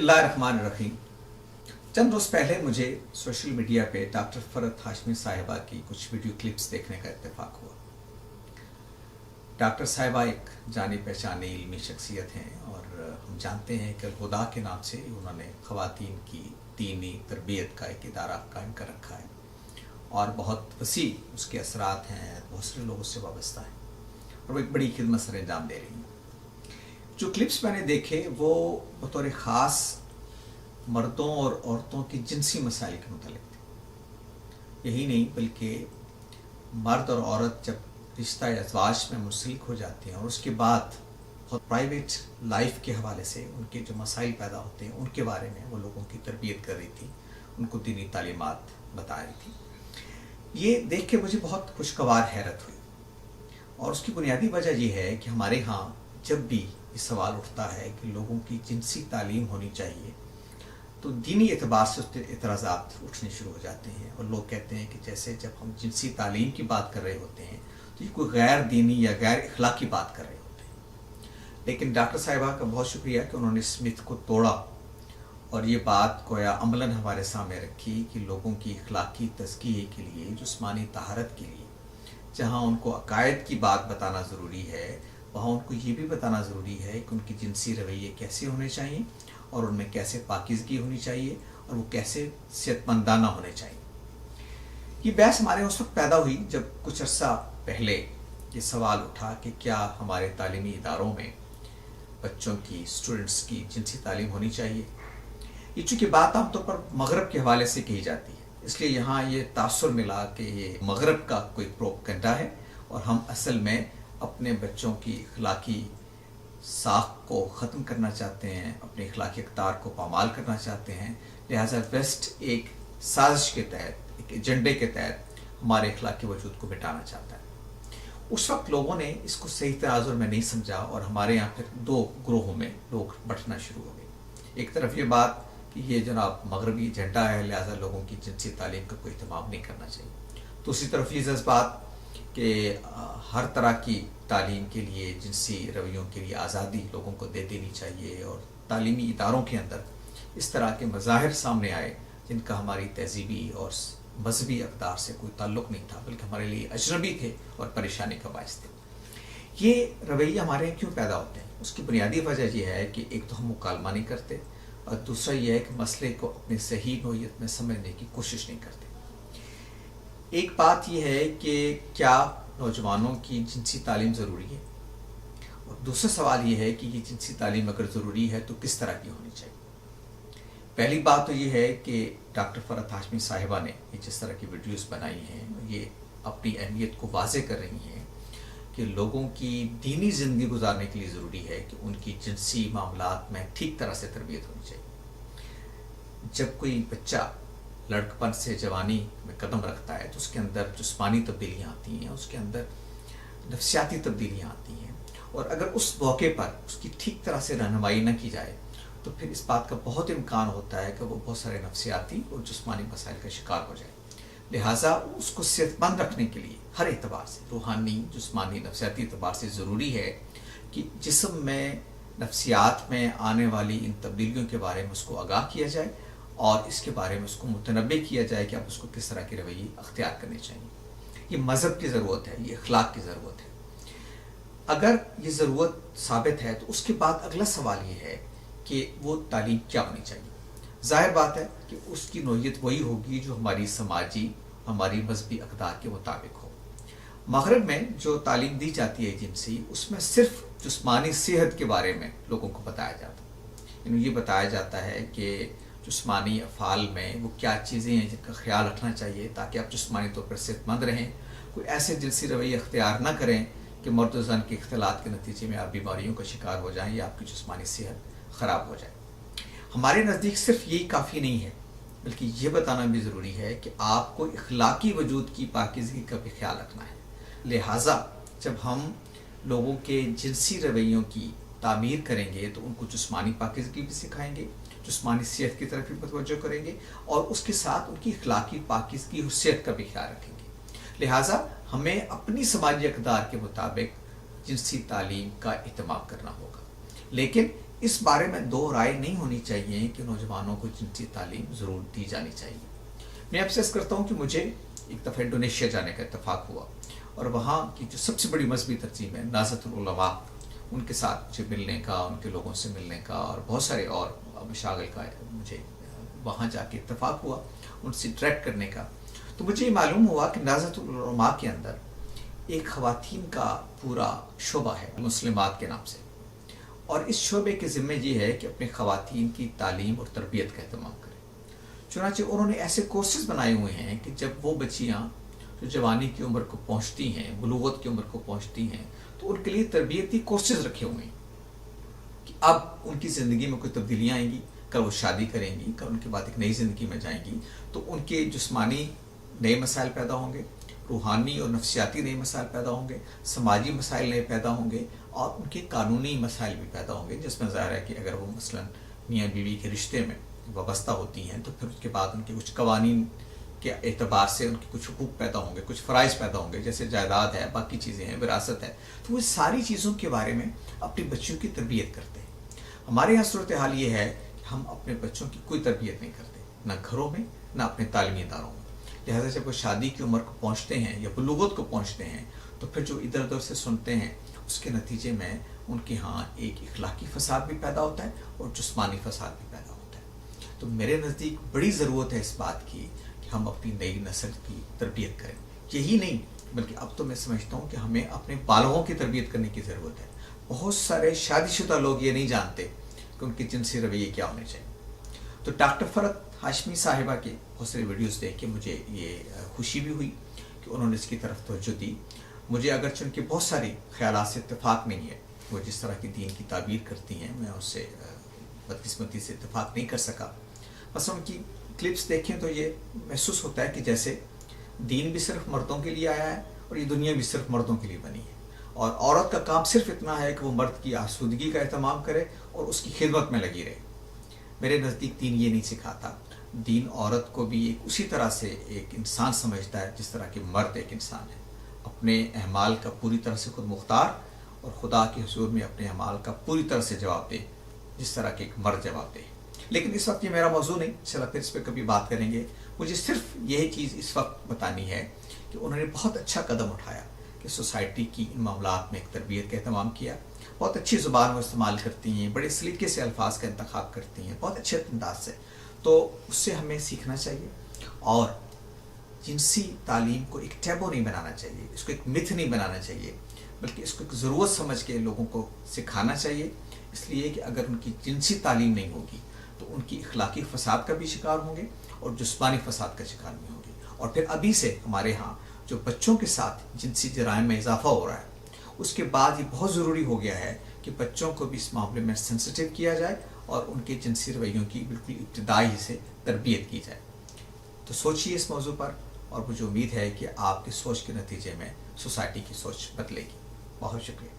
बिस्मिल्लाहिर्रहमानिर्रहीम। चंद रोज़ पहले मुझे सोशल मीडिया पे डॉक्टर फ़रत हाशमी साहिबा की कुछ वीडियो क्लिप्स देखने का इत्तेफाक हुआ। डॉक्टर साहिबा एक जानी पहचानी इल्मी शख्सियत हैं और हम जानते हैं कि खुदा के नाम से उन्होंने ख़वातीन की दीनी तरबियत का एक इदारा कायम कर रखा है और बहुत वसी उसके असरात हैं, बहुत से लोगों से वाबस्ता हैं और वो एक बड़ी खिदमत सर अंजाम दे रही हैं। जो क्लिप्स मैंने देखे वो बतौर ख़ास मर्दों और औरतों की जिनसी मसाइल के मुतालिक थे। यही नहीं बल्कि मर्द और औरत जब रिश्ता या अज़वाज में मुंसलिक हो जाते हैं और उसके बाद बहुत प्राइवेट लाइफ के हवाले से उनके जो मसाइल पैदा होते हैं उनके बारे में वो लोगों की तरबियत कर रही थी, उनको दीनी तालीमात बता रही थी। ये देख के मुझे बहुत खुशगवार हैरत हुई और उसकी बुनियादी वजह ये है कि हमारे यहाँ जब भी ये सवाल उठता है कि लोगों की जिनसी तालीम होनी चाहिए तो दीनी एतबार से उसके एतराज़ात उठने शुरू हो जाते हैं और लोग कहते हैं कि जैसे जब हम जिनसी तालीम की बात कर रहे होते हैं तो ये कोई गैर दीनी या गैर इखलाकी बात कर रहे होते हैं। लेकिन डॉक्टर साहिबा का बहुत शुक्रिया कि उन्होंने इस मिथ को तोड़ा और ये बात गोया अमलन हमारे सामने रखी कि लोगों की इखलाकी तज़किये के लिए, जिस्मानी तहारत के लिए जहाँ उनको अकायद की बात बताना ज़रूरी है वहाँ उनको ये भी बताना ज़रूरी है कि उनकी जिनसी रवैये कैसे होने चाहिए और उनमें कैसे पाकीज़गी होनी चाहिए और वो कैसे सेहतमंदाना होने चाहिए। ये बहस हमारे उस वक्त पैदा हुई जब कुछ अर्सा पहले ये सवाल उठा कि क्या हमारे तालीमी इदारों में बच्चों की, स्टूडेंट्स की जिनसी तालीम होनी चाहिए। ये चूँकि बात आमतौर पर मगरब के हवाले से कही जाती है, इसलिए यहाँ ये तासुर मिला कि ये मगरब का कोई प्रोपेगेंडा है और हम असल में अपने बच्चों की इखलाकी साख को ख़त्म करना चाहते हैं, अपने इखलाकी अक़दार को पामाल करना चाहते हैं। लिहाजा वेस्ट एक साजिश के तहत, एक एजेंडे के तहत हमारे इखलाकी वजूद को मिटाना चाहता है। उस वक्त लोगों ने इसको सही तनाजुर में नहीं समझा और हमारे यहाँ फिर दो ग्रोहों में लोग बंटना शुरू हो गए। एक तरफ ये बात कि ये जनाब मगरबी एजेंडा है, लिहाजा लोगों की जिनसी तालीम का कोई इहतमाम नहीं करना चाहिए। दूसरी तरफ ये जज्बात कि हर तरह की तालीम के लिए, जिनसी रवैयों के लिए आज़ादी लोगों को दे देनी चाहिए और तालीमी इदारों के अंदर इस तरह के मज़ाहिर सामने आए जिनका हमारी तहज़ीबी और मजहबी अक़दार से कोई ताल्लुक़ नहीं था बल्कि हमारे लिए अजनबी थे और परेशानी का बायस थे। ये रवैये हमारे यहाँ क्यों पैदा होते हैं? उसकी बुनियादी वजह यह है कि एक तो हम मुकालमा नहीं करते और दूसरा यह है कि मसले को अपनी सही नोयत में समझने की कोशिश नहीं करते। एक बात यह है कि क्या नौजवानों की जिनसी तालीम ज़रूरी है और दूसरा सवाल यह है कि ये जिनसी तालीम अगर ज़रूरी है तो किस तरह की होनी चाहिए। पहली बात तो ये है कि डॉक्टर फ़रत हाशमी साहिबा ने ये जिस तरह की वीडियोस बनाई हैं ये अपनी अहमियत को वाज़े कर रही हैं कि लोगों की दीनी ज़िंदगी गुजारने के लिए ज़रूरी है कि उनकी जिनसी मामलात में ठीक तरह से तरबियत होनी चाहिए। जब कोई बच्चा लड़कपन से जवानी में कदम रखता है तो उसके अंदर जिस्मानी तब्दीलियाँ आती हैं, उसके अंदर नफ्सियाती तब्दीलियाँ आती हैं और अगर उस मौके पर उसकी ठीक तरह से रहनुमाई न की जाए तो फिर इस बात का बहुत इम्कान होता है कि वो बहुत सारे नफ्सियाती और जिस्मानी मसाइल का शिकार हो जाए। लिहाजा उसको सेहतमंद रखने के लिए हर एतबार से, रूहानी, जिस्मानी, नफ्सियाती एतबार से ज़रूरी है कि जिस्म में, नफ्सियात में आने वाली इन तब्दीलियों के बारे में उसको आगाह किया जाए और इसके बारे में उसको मुतनब्बे किया जाए कि अब उसको किस तरह के रवैये अख्तियार करने चाहिए। ये मज़हब की ज़रूरत है, ये अखलाक की ज़रूरत है। अगर ये ज़रूरत साबित है तो उसके बाद अगला सवाल ये है कि वो तालीम क्या होनी चाहिए। ज़ाहिर बात है कि उसकी नोयत वही होगी जो हमारी समाजी, हमारी मजहबी अक़दार के मुताबिक हो। मग़रिब में जो तालीम दी जाती है जिनसी, उसमें सिर्फ जिस्मानी सेहत के बारे में लोगों को बताया जाता है। यानी ये बताया जाता है कि जिस्मानी अफ़ाल में वो क्या चीज़ें हैं जिनका ख्याल रखना चाहिए ताकि आप जिस्मानी तौर पर सेहतमंद रहें, कोई ऐसे जिनसी रवैये अख्तियार न करें कि मर्द और ज़न के इख्तिलात के नतीजे में आप बीमारियों का शिकार हो जाएं या आपकी जिस्मानी सेहत ख़राब हो जाए। हमारे नज़दीक सिर्फ यही काफ़ी नहीं है बल्कि ये बताना भी ज़रूरी है कि आपको इखलाकी वजूद की पाकीज़गी का भी ख्याल रखना है। लिहाजा जब हम लोगों के जिनसी रवैयों की तामीर करेंगे तो उनको जिस्मानी पाकीज़गी भी सिखाएंगे, जिस्मानी सेहत की तरफ भी मतवज्जो करेंगे और उसके साथ उनकी इखलाकी पाकीज़गी और सेहत का भी ख्याल रखेंगे। लिहाजा हमें अपनी समाजी अक़दार के मुताबिक जिनसी तालीम का इहतमाम करना होगा। लेकिन इस बारे में दो राय नहीं होनी चाहिए कि नौजवानों को जिनसी तालीम ज़रूर दी जानी चाहिए। मैं अफसोस करता हूँ कि मुझे एक दफ़ा इंडोनेशिया जाने का इत्तेफाक हुआ और वहाँ की जो सबसे बड़ी मजहबी तंजीम है नाज़तुल उलमा, उनके साथ मुझे मिलने का, उनके लोगों से मिलने का और बहुत सारे और मशागिल का मुझे वहाँ जाके इत्तेफाक हुआ, उनसे इंटरेक्ट करने का। तो मुझे ये मालूम हुआ कि नाज़तुल उलमा के अंदर एक ख़वातीन का पूरा शोबा है मुस्लिमात के नाम से, और इस शोबे के ज़िम्मे ये है कि अपने ख़वातीन की तालीम और तरबियत का अहतमाम करें। चुनांचे उन्होंने ऐसे कोर्सेज बनाए हुए हैं कि जब वो बच्चियाँ जो जवानी की उम्र को पहुँचती हैं, बुलूगत की उम्र को पहुँचती हैं, तो उनके लिए तरबियती कोर्सेज रखे हुए हैं कि अब उनकी ज़िंदगी में कोई तब्दीलियाँ आएंगी, कल वो शादी करेंगी, कल उनके बाद एक नई ज़िंदगी में जाएंगी, तो उनके जिस्मानी नए मसाइल पैदा होंगे, रूहानी और नफ्सियाती नए मसाइल पैदा होंगे, समाजी मसाइल नए पैदा होंगे और उनके कानूनी मसाइल भी पैदा होंगे, जिसमें ज़ाहिर है कि अगर वो मसलन मियाँ बीवी के रिश्ते में वाबस्ता होती हैं तो फिर उसके बाद उनके कुछ कवानीन के एतबार से उनके कुछ हुकूक पैदा होंगे, कुछ फ़राइज़ पैदा होंगे, जैसे जायदाद है, बाकी चीज़ें हैं, विरासत है। तो वो सारी चीज़ों के बारे में अपनी बच्चियों की तरबियत करते हैं। हमारे यहाँ सूरत हाल ये है कि हम अपने बच्चों की कोई तरबियत नहीं करते, ना घरों में ना अपने तालीमी इदारों में। लिहाजा जब वो शादी की उम्र को पहुँचते हैं या बुलूगत को पहुँचते हैं तो फिर जो इधर उधर से सुनते हैं उसके नतीजे में उनके यहाँ एक इखलाकी फ़साद भी पैदा होता है और जिस्मानी फ़साद भी पैदा होता है। तो मेरे नज़दीक बड़ी ज़रूरत है इस बात की कि हम अपनी नई नस्ल की तरबियत करें। यही नहीं बल्कि अब तो मैं समझता हूँ कि हमें अपने बालगों की तरबियत करने की ज़रूरत है। बहुत सारे शादीशुदा लोग ये नहीं जानते कि उनके जिनसी रवैये क्या होने चाहिए। तो डॉक्टर फ़रत हाशमी साहिबा के बहुत सारे वीडियोस देख के मुझे ये खुशी भी हुई कि उन्होंने इसकी तरफ तवज्जो दी। मुझे अगरचे उनके बहुत सारे ख्यालात से इत्तेफाक नहीं है, वो जिस तरह की दीन की ताबीर करती हैं मैं उससे बदकिस्मती से इत्तेफाक नहीं कर सका। बस उनकी क्लिप्स देखें तो ये महसूस होता है कि जैसे दीन भी सिर्फ मर्दों के लिए आया है और ये दुनिया भी सिर्फ मर्दों के लिए बनी है, और औरत का काम सिर्फ इतना है कि वो मर्द की आसूदगी का एहतमाम करे और उसकी खिदमत में लगी रहे। मेरे नज़दीक दीन ये नहीं सिखाता। दीन औरत को भी एक उसी तरह से एक इंसान समझता है जिस तरह कि मर्द एक इंसान है, अपने अहमाल का पूरी तरह से खुद मुख्तार और खुदा के हुजूर में अपने अहमाल का पूरी तरह से जवाब दे जिस तरह के एक मर्द जवाब दे। लेकिन इस वक्त ये मेरा मौजू नहीं, चला फिर इस पर कभी बात करेंगे। मुझे सिर्फ यही चीज़ इस वक्त बतानी है कि उन्होंने बहुत अच्छा कदम उठाया कि सोसाइटी की इन मामलात में एक तरबियत का एहतमाम किया। बहुत अच्छी ज़ुबान वो इस्तेमाल करती हैं, बड़े सलीके से अल्फाज का इंतखाब करती हैं, बहुत अच्छे अंदाज से। तो उससे हमें सीखना चाहिए और जिनसी तालीम को एक टैबू नहीं बनाना चाहिए, इसको एक मिथ नहीं बनाना चाहिए, बल्कि इसको एक ज़रूरत समझ के लोगों को सिखाना चाहिए। इसलिए कि अगर उनकी जिनसी तालीम नहीं होगी तो उनकी इखलाकी फ़साद का भी शिकार होंगे और जिस्मानी फ़साद का शिकार भी होंगे। और फिर अभी से हमारे यहाँ जो बच्चों के साथ जिनसी जराइम में इजाफा हो रहा है, उसके बाद ये बहुत ज़रूरी हो गया है कि बच्चों को भी इस मामले में सेंसिटिव किया जाए और उनके जिनसी रवैयों की बिल्कुल इब्तिदाई से तरबियत की जाए। तो सोचिए इस मौजू पर, और मुझे उम्मीद है कि आपकी सोच के नतीजे में सोसाइटी की सोच बदलेगी। बहुत शुक्रिया।